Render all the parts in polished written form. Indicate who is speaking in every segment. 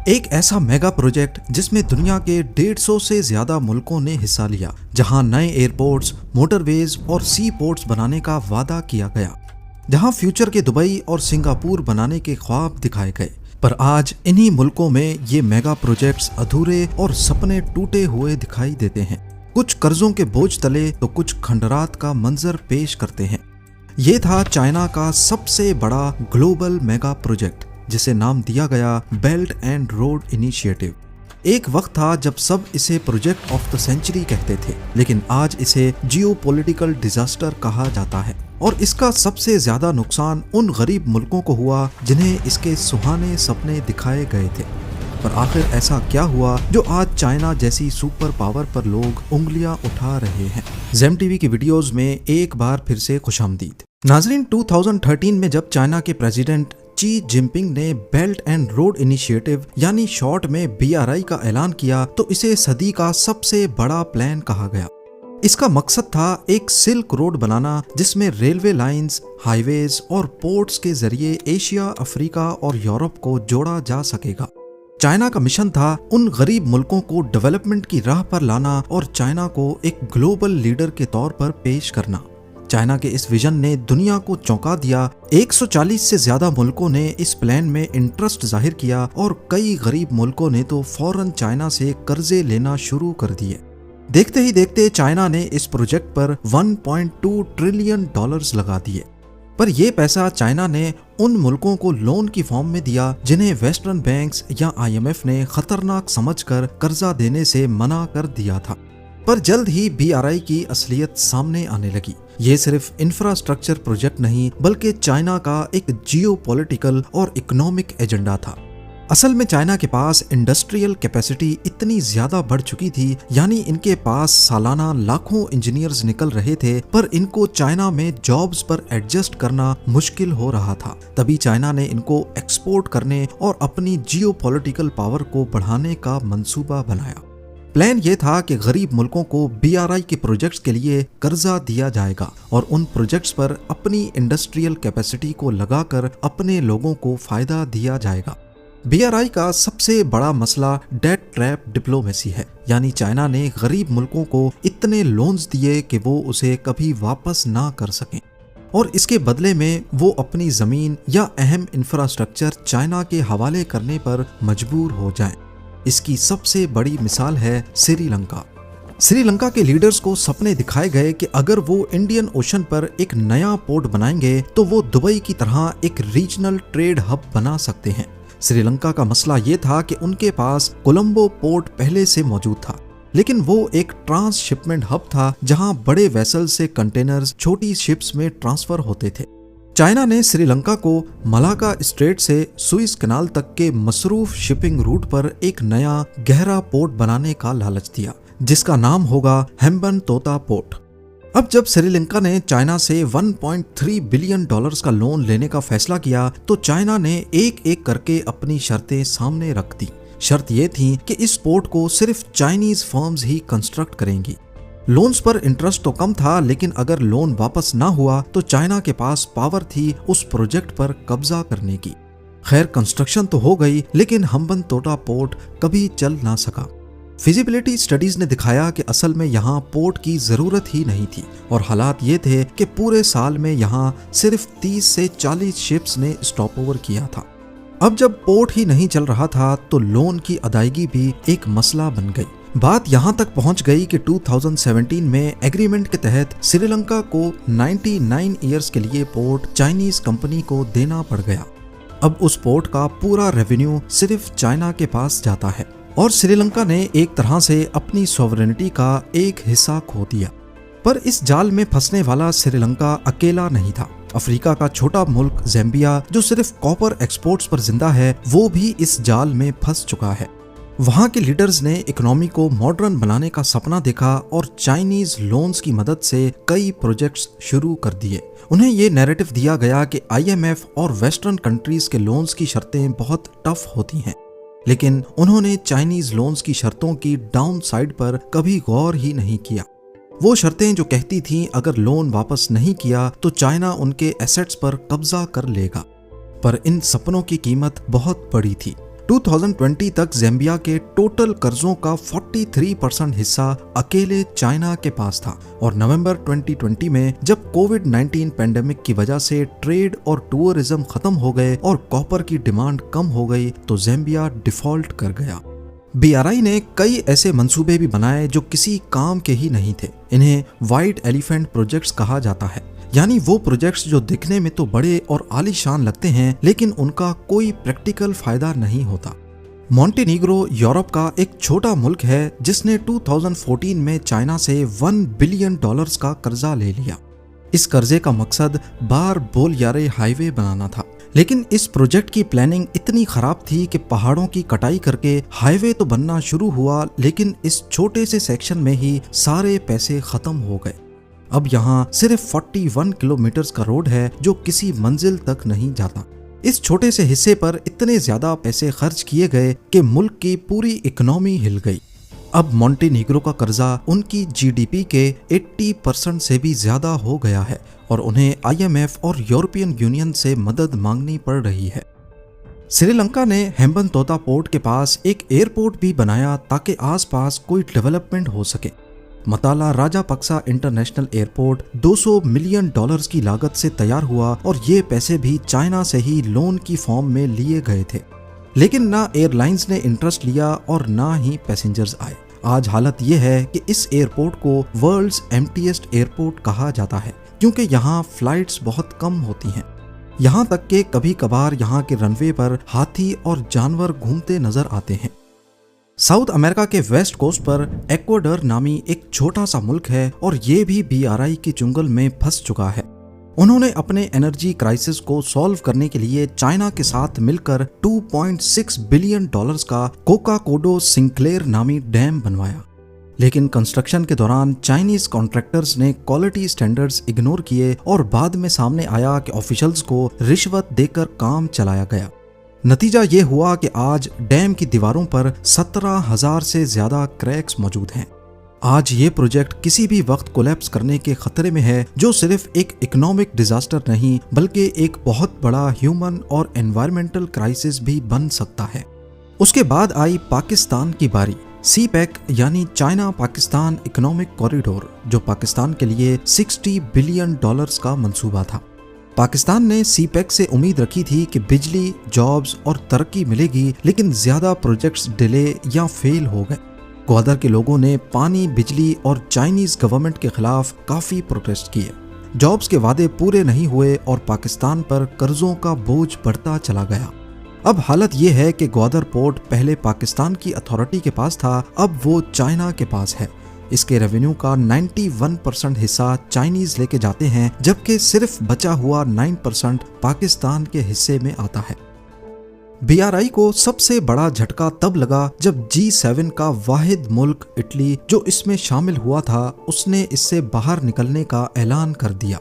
Speaker 1: एक ऐसा mega project जिसमें दुनिया के 150 से ज्यादा मुल्कों ने हिस्सा लिया, जहां नए एयरपोर्ट्स, मोटरवेज और सी पोर्ट्स बनाने का वादा किया गया, जहां फ्यूचर के दुबई और सिंगापुर बनाने के ख्वाब दिखाए गए। पर आज इन्हीं मुल्कों में ये मेगा प्रोजेक्ट्स अधूरे और सपने टूटे हुए दिखाई देते हैं। कुछ कर्जों के बोझ तले तो कुछ खंडरात का मंजर पेश करते हैं। ये था चाइना का सबसे बड़ा ग्लोबल मेगा प्रोजेक्ट, जिसे नाम दिया गया बेल्ट एंड रोड इनिशिएटिव। एक वक्त था जब सब इसे प्रोजेक्ट ऑफ द सेंचुरी कहते थे, लेकिन आज इसे जियोपॉलिटिकल डिजास्टर कहा जाता है। और इसका सबसे ज्यादा नुकसान उन गरीब मुल्कों को हुआ जिन्हें इसके सुहाने सपने दिखाए गए थे। पर आखिर ऐसा क्या हुआ जो आज चाइना जैसी सुपर पावर पर लोग उंगलियां उठा रहे हैं। ज़ेम टीवी की वीडियोस में एक बार फिर से खुशामदीद। नाजरीन, 2013 में जब चाइना के प्रेसिडेंट शी जिनपिंग ने बेल्ट एंड रोड इनिशिएटिव यानी शॉर्ट में BRI का ऐलान किया, तो इसे सदी का सबसे बड़ा प्लान कहा गया। इसका मकसद था एक सिल्क रोड बनाना, जिसमें रेलवे लाइंस, हाईवेज और पोर्ट्स के जरिए एशिया, अफ्रीका और यूरोप को जोड़ा जा सकेगा। चाइना का मिशन था उन गरीब मुल्कों को डेवलपमेंट की राह पर लाना और चाइना को एक ग्लोबल लीडर के तौर पर पेश करना। चाइना के इस विजन ने दुनिया को चौंका दिया। 140 से ज्यादा मुल्कों ने इस प्लान में इंटरेस्ट जाहिर किया और कई गरीब मुल्कों ने तो फौरन चाइना से कर्जे लेना शुरू कर दिए। देखते ही देखते चाइना ने इस प्रोजेक्ट पर $1.2 ट्रिलियन लगा दिए। पर यह पैसा चाइना ने उन मुल्कों को लोन की फॉर्म में दिया जिन्हें वेस्टर्न बैंक्स या IMF ने खतरनाक समझकर कर्जा देने से मना कर दिया था। पर जल्द ही BRI की असलियत सामने आने लगी। ये सिर्फ इंफ्रास्ट्रक्चर प्रोजेक्ट नहीं, बल्कि चाइना का एक जियोपॉलिटिकल और इकोनॉमिक एजेंडा था। असल में चाइना के पास इंडस्ट्रियल कैपेसिटी इतनी ज्यादा बढ़ चुकी थी, यानी इनके पास सालाना लाखों इंजीनियर्स निकल रहे थे, पर इनको चाइना में जॉब्स पर एडजस्ट करना मुश्किल हो रहा था। तभी चाइना ने इनको एक्सपोर्ट करने और अपनी जियोपॉलिटिकल पावर को बढ़ाने का मंसूबा बनाया। प्लान ये था कि गरीब मुल्कों को BRI के प्रोजेक्ट्स के लिए कर्जा दिया जाएगा और उन प्रोजेक्ट्स पर अपनी इंडस्ट्रियल कैपेसिटी को लगाकर अपने लोगों को फायदा दिया जाएगा। BRI का सबसे बड़ा मसला डेट ट्रैप डिप्लोमेसी है, यानी चाइना ने गरीब मुल्कों को इतने लोन्स दिए कि वो उसे कभी वापस ना कर सकें और इसके बदले में वो अपनी जमीन या अहम इंफ्रास्ट्रक्चर चाइना के हवाले करने पर मजबूर हो जाएं। इसकी सबसे बड़ी मिसाल है श्रीलंका। श्रीलंका के लीडर्स को सपने दिखाए गए कि अगर वो इंडियन ओशन पर एक नया पोर्ट बनाएंगे तो वो दुबई की तरह एक रीजनल ट्रेड हब बना सकते हैं। श्रीलंका का मसला ये था कि उनके पास कोलंबो पोर्ट पहले से मौजूद था, लेकिन वो एक ट्रांसशिपमेंट हब था जहां बड़े वेसल से कंटेनर्स छोटी शिप्स में ट्रांसफर होते थे। चाइना ने श्रीलंका को मलाका स्ट्रेट से सुइस कैनाल तक के मसरूफ शिपिंग रूट पर एक नया गहरा पोर्ट बनाने का लालच दिया, जिसका नाम होगा हेम्बनतोटा पोर्ट। अब जब श्रीलंका ने चाइना से $1.3 बिलियन का लोन लेने का फैसला किया, तो चाइना ने एक एक करके अपनी शर्तें सामने रख दी। शर्त ये थी कि इस पोर्ट को सिर्फ चाइनीज फर्म्स ही कंस्ट्रक्ट करेंगी। लोन्स पर इंटरेस्ट तो कम था, लेकिन अगर लोन वापस ना हुआ तो चाइना के पास पावर थी उस प्रोजेक्ट पर कब्जा करने की। खैर, कंस्ट्रक्शन तो हो गई, लेकिन हम्बनतोटा पोर्ट कभी चल ना सका। फिजिबिलिटी स्टडीज ने दिखाया कि असल में यहाँ पोर्ट की जरूरत ही नहीं थी और हालात ये थे कि पूरे साल में यहाँ सिर्फ 30 से 40 शिप्स ने स्टॉप ओवर किया था। अब जब पोर्ट ही नहीं चल रहा था तो लोन की अदायगी भी एक मसला बन गई। बात यहाँ तक पहुँच गई कि 2017 में एग्रीमेंट के तहत श्रीलंका को 99 ईयर्स के लिए पोर्ट चाइनीज कंपनी को देना पड़ गया। अब उस पोर्ट का पूरा रेवेन्यू सिर्फ चाइना के पास जाता है और श्रीलंका ने एक तरह से अपनी सॉवरेनिटी का एक हिस्सा खो दिया। पर इस जाल में फंसने वाला श्रीलंका अकेला नहीं था। अफ्रीका का छोटा मुल्क ज़ैम्बिया, जो सिर्फ कॉपर एक्सपोर्ट्स पर जिंदा है, वो भी इस जाल में फंस चुका है। वहाँ के लीडर्स ने इकोनॉमी को मॉडर्न बनाने का सपना देखा और चाइनीज लोन्स की मदद से कई प्रोजेक्ट्स शुरू कर दिए। उन्हें ये नैरेटिव दिया गया कि IMF और वेस्टर्न कंट्रीज के लोन्स की शर्तें बहुत टफ होती हैं, लेकिन उन्होंने चाइनीज लोन्स की शर्तों की डाउन साइड पर कभी गौर ही नहीं किया। वो शर्तें जो कहती थीं अगर लोन वापस नहीं किया तो चाइना उनके एसेट्स पर कब्जा कर लेगा। पर इन सपनों की कीमत बहुत बड़ी थी। 2020 तक ज़ाम्बिया के टोटल कर्जों का 43% हिस्सा अकेले चाइना के पास था और नवंबर 2020 में जब कोविड-19 पैंडेमिक की वजह से ट्रेड और टूरिज्म खत्म हो गए और कॉपर की डिमांड कम हो गई तो ज़ाम्बिया डिफॉल्ट कर गया। BRI ने कई ऐसे मंसूबे भी बनाए जो किसी काम के ही नहीं थे। इन्हें व्हाइट एलिफेंट प्रोजेक्ट्स कहा जाता है, यानी वो प्रोजेक्ट्स जो दिखने में तो बड़े और आलीशान लगते हैं लेकिन उनका कोई प्रैक्टिकल फायदा नहीं होता। मॉन्टेनीग्रो यूरोप का एक छोटा मुल्क है जिसने 2014 में चाइना से $1 बिलियन का कर्जा ले लिया। इस कर्जे का मकसद बार बोलयारे हाईवे बनाना था, लेकिन इस प्रोजेक्ट की प्लानिंग इतनी खराब थी कि पहाड़ों की कटाई करके हाईवे तो बनना शुरू हुआ लेकिन इस छोटे से सेक्शन में ही सारे पैसे खत्म हो गए। अब यहाँ सिर्फ 41 किलोमीटर का रोड है जो किसी मंजिल तक नहीं जाता। इस छोटे से हिस्से पर इतने ज्यादा पैसे खर्च किए गए कि मुल्क की पूरी इकोनॉमी हिल गई। अब मॉन्टेनीग्रो का कर्जा उनकी GDP के 80% से भी ज्यादा हो गया है और उन्हें IMF और यूरोपियन यूनियन से मदद मांगनी पड़ रही है। श्रीलंका ने हेम्बनतोटा पोर्ट के पास एक एयरपोर्ट भी बनाया ताकि आसपास कोई डेवलपमेंट हो सके। मताला राजापक्सा इंटरनेशनल एयरपोर्ट $200 मिलियन की लागत से तैयार हुआ और ये पैसे भी चाइना से ही लोन की फॉर्म में लिए गए थे, लेकिन ना एयरलाइंस ने इंटरेस्ट लिया और ना ही पैसेंजर्स आए। आज हालत ये है कि इस एयरपोर्ट को वर्ल्ड्स एम्प्टीएस्ट एयरपोर्ट कहा जाता है क्योंकि यहाँ फ्लाइट्स बहुत कम होती हैं। यहाँ तक कि कभी कभार यहाँ के रनवे पर हाथी और जानवर घूमते नजर आते हैं। साउथ अमेरिका के वेस्ट कोस्ट पर इक्वाडोर नामी एक छोटा सा मुल्क है और ये भी BRI के चुंगल में फंस चुका है। उन्होंने अपने एनर्जी क्राइसिस को सॉल्व करने के लिए चाइना के साथ मिलकर $2.6 बिलियन का कोका-कोडो सिंक्लेयर नामी डैम बनवाया, लेकिन कंस्ट्रक्शन के दौरान चाइनीज कॉन्ट्रैक्टर्स ने क्वालिटी स्टैंडर्ड्स इग्नोर किए और बाद में सामने आया कि ऑफिशियल्स को रिश्वत देकर काम चलाया गया। नतीजा ये हुआ कि आज डैम की दीवारों पर 17,000 से ज्यादा क्रैक्स मौजूद हैं। आज ये प्रोजेक्ट किसी भी वक्त कोलैप्स करने के खतरे में है, जो सिर्फ एक इकोनॉमिक डिजास्टर नहीं बल्कि एक बहुत बड़ा ह्यूमन और एनवायरमेंटल क्राइसिस भी बन सकता है। उसके बाद आई पाकिस्तान की बारी। CPEC यानी चाइना पाकिस्तान इकोनॉमिक कॉरिडोर, जो पाकिस्तान के लिए $60 बिलियन का मंसूबा था। पाकिस्तान ने CPEC से उम्मीद रखी थी कि बिजली, जॉब्स और तरक्की मिलेगी, लेकिन ज्यादा प्रोजेक्ट्स डिले या फेल हो गए। ग्वादर के लोगों ने पानी, बिजली और चाइनीज गवर्नमेंट के खिलाफ काफी प्रोटेस्ट किए। जॉब्स के वादे पूरे नहीं हुए और पाकिस्तान पर कर्जों का बोझ बढ़ता चला गया। अब हालत ये है कि ग्वादर पोर्ट पहले पाकिस्तान की अथॉरिटी के पास था, अब वो चाइना के पास है। इसके रेवेन्यू का 91% हिस्सा चाइनीज लेके जाते हैं, जबकि सिर्फ बचा हुआ 9% पाकिस्तान के हिस्से में आता है। BRI को सबसे बड़ा झटका तब लगा जब G7 का वाहिद मुल्क इटली, जो इसमें शामिल हुआ था, उसने इससे बाहर निकलने का ऐलान कर दिया।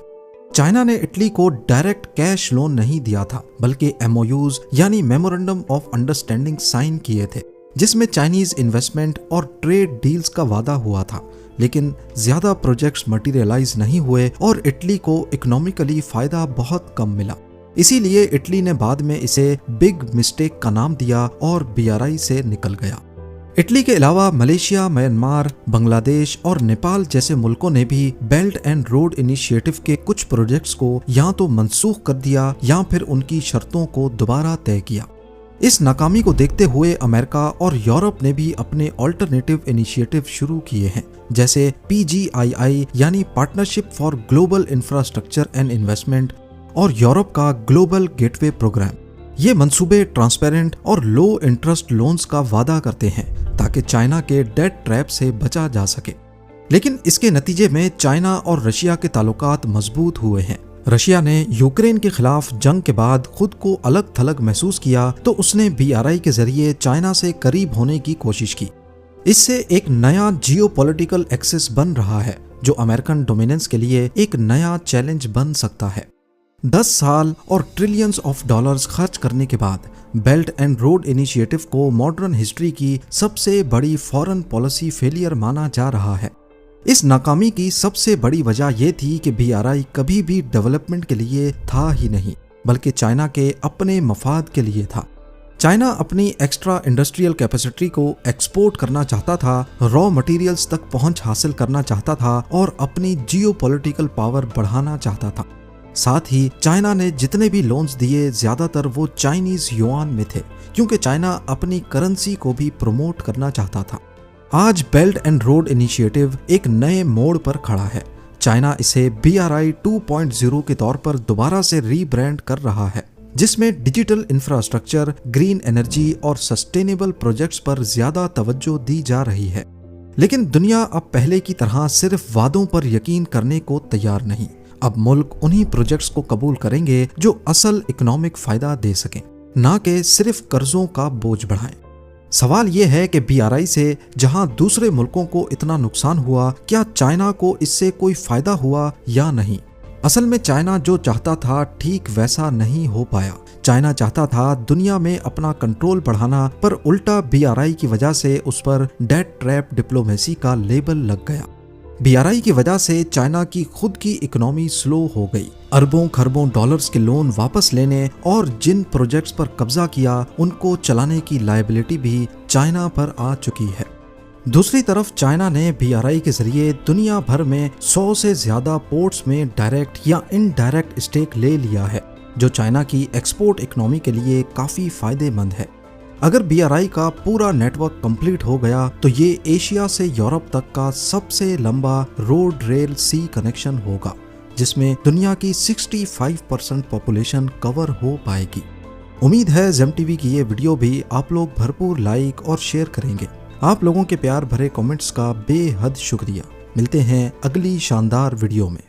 Speaker 1: चाइना ने इटली को डायरेक्ट कैश लोन नहीं दिया था, बल्कि MOUs यानी मेमोरेंडम ऑफ अंडरस्टैंडिंग साइन किए थे, जिसमें चाइनीज इन्वेस्टमेंट और ट्रेड डील्स का वादा हुआ था, लेकिन ज्यादा प्रोजेक्ट्स मटेरियलाइज नहीं हुए और इटली को इकोनॉमिकली फायदा बहुत कम मिला। इसीलिए इटली ने बाद में इसे बिग मिस्टेक का नाम दिया और BRI से निकल गया। इटली के अलावा मलेशिया, म्यांमार, बांग्लादेश और नेपाल जैसे मुल्कों ने भी बेल्ट एंड रोड इनिशिएटिव के कुछ प्रोजेक्ट्स को या तो मनसूख कर दिया या फिर उनकी शर्तों को दोबारा तय किया। इस नाकामी को देखते हुए अमेरिका और यूरोप ने भी अपने ऑल्टरनेटिव इनिशिएटिव शुरू किए हैं, जैसे PGII यानी partnership for global infrastructure and investment और यूरोप का ग्लोबल गेटवे प्रोग्राम। ये मंसूबे ट्रांसपेरेंट और लो इंटरेस्ट लोन्स का वादा करते हैं ताकि चाइना के डेट ट्रैप से बचा जा सके। लेकिन इसके नतीजे में चाइना और रशिया के ताल्लुकात मजबूत हुए हैं। रशिया ने यूक्रेन के खिलाफ जंग के बाद खुद को अलग थलग महसूस किया तो उसने BRI के जरिए चाइना से करीब होने की कोशिश की। इससे एक नया जियोपॉलिटिकल एक्सेस बन रहा है जो अमेरिकन डोमिनेंस के लिए एक नया चैलेंज बन सकता है। 10 साल और ट्रिलियंस ऑफ डॉलर्स खर्च करने के बाद बेल्ट एंड रोड इनिशिएटिव को मॉडर्न हिस्ट्री की सबसे बड़ी फॉरेन पॉलिसी फेलियर माना जा रहा है। इस नाकामी की सबसे बड़ी वजह यह थी कि BRI कभी भी डेवलपमेंट के लिए था ही नहीं, बल्कि चाइना के अपने मफाद के लिए था। चाइना अपनी एक्स्ट्रा इंडस्ट्रियल कैपेसिटी को एक्सपोर्ट करना चाहता था, रॉ मटेरियल्स तक पहुंच हासिल करना चाहता था और अपनी जियोपॉलिटिकल पावर बढ़ाना चाहता था। साथ ही चाइना ने जितने भी लोन्स दिए ज्यादातर वो चाइनीज युआन में थे, क्योंकि चाइना अपनी करेंसी को भी प्रमोट करना चाहता था। आज बेल्ट एंड रोड इनिशिएटिव एक नए मोड़ पर खड़ा है। चाइना इसे BRI 2.0 के तौर पर दोबारा से रीब्रांड कर रहा है, जिसमें डिजिटल इंफ्रास्ट्रक्चर, ग्रीन एनर्जी और सस्टेनेबल प्रोजेक्ट्स पर ज्यादा तवज्जो दी जा रही है। लेकिन दुनिया अब पहले की तरह सिर्फ वादों पर यकीन करने को तैयार नहीं। अब मुल्क उन्हीं प्रोजेक्ट्स को कबूल करेंगे जो असल इकोनॉमिक फायदा दे सकें, ना कि सिर्फ कर्जों का बोझ बढ़ाएं। सवाल यह है कि BRI से जहां दूसरे मुल्कों को इतना नुकसान हुआ, क्या चाइना को इससे कोई फायदा हुआ या नहीं? असल में चाइना जो चाहता था ठीक वैसा नहीं हो पाया। चाइना चाहता था दुनिया में अपना कंट्रोल बढ़ाना, पर उल्टा BRI की वजह से उस पर डेट ट्रैप डिप्लोमेसी का लेबल लग गया। BRI की वजह से चाइना की खुद की इकोनॉमी स्लो हो गई। अरबों खरबों डॉलर्स के लोन वापस लेने और जिन प्रोजेक्ट्स पर कब्जा किया उनको चलाने की लायबिलिटी भी चाइना पर आ चुकी है। दूसरी तरफ चाइना ने BRI के जरिए दुनिया भर में 100 से ज्यादा पोर्ट्स में डायरेक्ट या इनडायरेक्ट स्टेक ले लिया है, जो चाइना की एक्सपोर्ट इकोनॉमी के लिए काफी फायदेमंद है। अगर BRI का पूरा नेटवर्क कंप्लीट हो गया तो ये एशिया से यूरोप तक का सबसे लंबा रोड रेल सी कनेक्शन होगा, जिसमें दुनिया की 65% पॉपुलेशन कवर हो पाएगी। उम्मीद है जेम टीवी की ये वीडियो भी आप लोग भरपूर लाइक और शेयर करेंगे। आप लोगों के प्यार भरे कमेंट्स का बेहद शुक्रिया। मिलते हैं अगली शानदार वीडियो में।